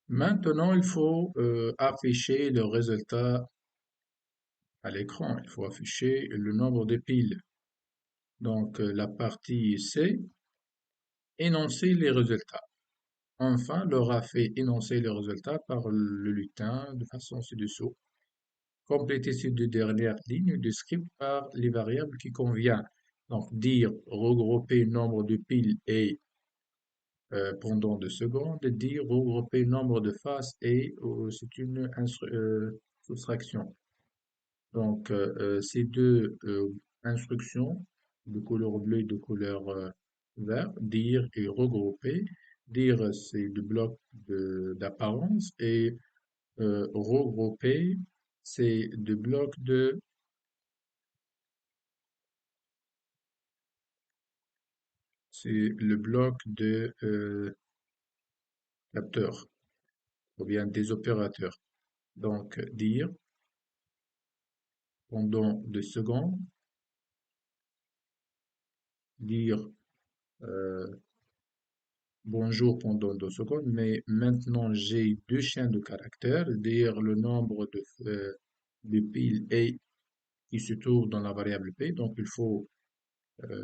Maintenant, il faut afficher le résultat à l'écran. Il faut afficher le nombre de piles. Donc, la partie C, énoncer les résultats. Enfin, Laura fait énoncer les résultats par le lutin de façon ci-dessous. Compléter ces deux dernières lignes du script par les variables qui conviennent. Donc, dire regrouper nombre de piles et pendant 2 secondes, dire regrouper nombre de faces et c'est une soustraction. Donc, ces deux instructions de couleur bleue et de couleur vert, dire et regrouper. Dire, c'est le bloc d'apparence et regrouper, c'est le bloc c'est le bloc de capteurs ou bien des opérateurs. Donc, dire pendant 2 secondes, dire euh, bonjour pendant 2 secondes, mais maintenant j'ai deux chaînes de caractères, dire le nombre de piles et qui se trouve dans la variable p. Donc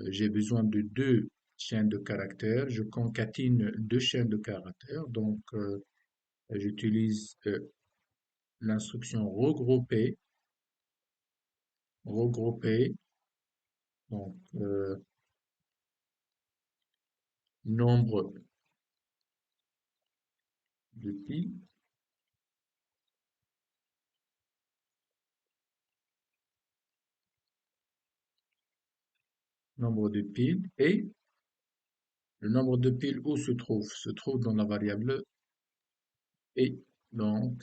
j'ai besoin de deux chaînes de caractères. Je concatine deux chaînes de caractères. Donc j'utilise l'instruction regrouper, regrouper. Donc nombre de piles, nombre de piles et le nombre de piles où se trouve dans la variable et. Donc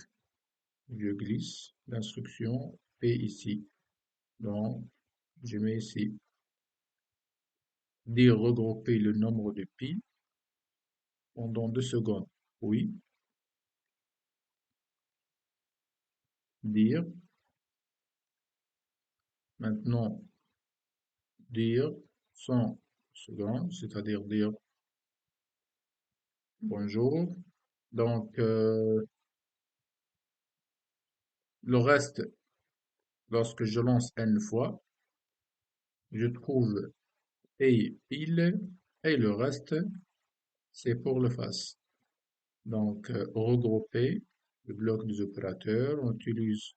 je glisse l'instruction P ici. Donc, je mets ici dire regrouper le nombre de piles pendant 2 secondes. Oui, dire, maintenant, dire 100 secondes, c'est-à-dire dire bonjour. Donc, le reste, lorsque je lance N fois, je trouve et pile et le reste, c'est pour le face. Donc, regrouper le bloc des opérateurs, on utilise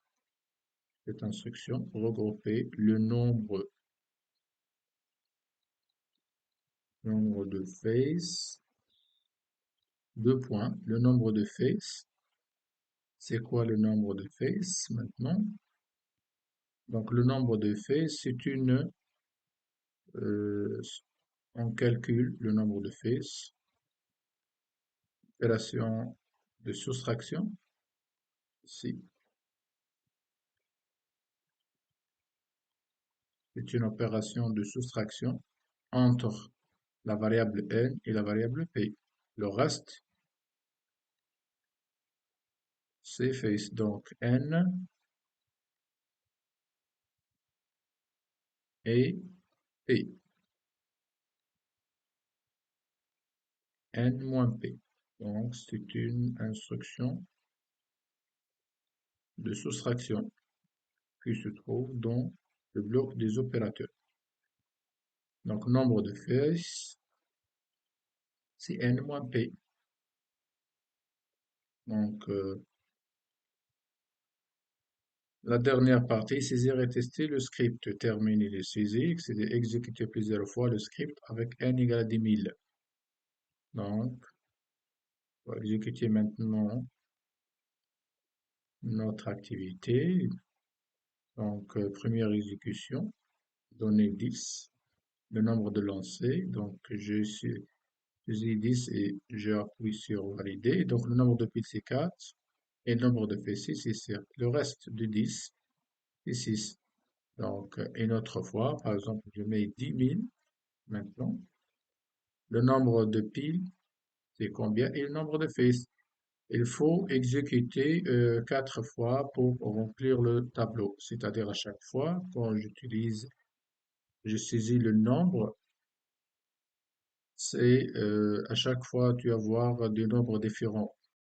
cette instruction, regrouper le nombre de faces, deux points, le nombre de faces. C'est quoi le nombre de faces maintenant? Donc, le nombre de faces, euh, on calcule le nombre de faces, opération de soustraction, ici. C'est une opération de soustraction entre la variable n et la variable p. Le reste, c'est face. Donc, n et p. N moins p. Donc, c'est une instruction de soustraction qui se trouve dans le bloc des opérateurs. Donc, nombre de faces, c'est n moins p. Donc, la dernière partie, saisir et tester le script. Terminer les saisies, c'est exécuter plusieurs fois le script avec n égale à 10 000. Donc, on va exécuter maintenant notre activité. Donc, première exécution, donner 10, le nombre de lancers. Donc, je saisis 10 et j'appuie sur valider. Donc, le nombre de piles, c'est 4 et le nombre de fessiers, c'est 7. Le reste de 10, c'est 6. Donc, une autre fois, par exemple, je mets 10 000 maintenant. Le nombre de piles, c'est combien? Et le nombre de fils. Il faut exécuter 4 fois pour remplir le tableau. C'est-à-dire à chaque fois, quand je saisis le nombre, c'est à chaque fois tu vas avoir des nombres différents.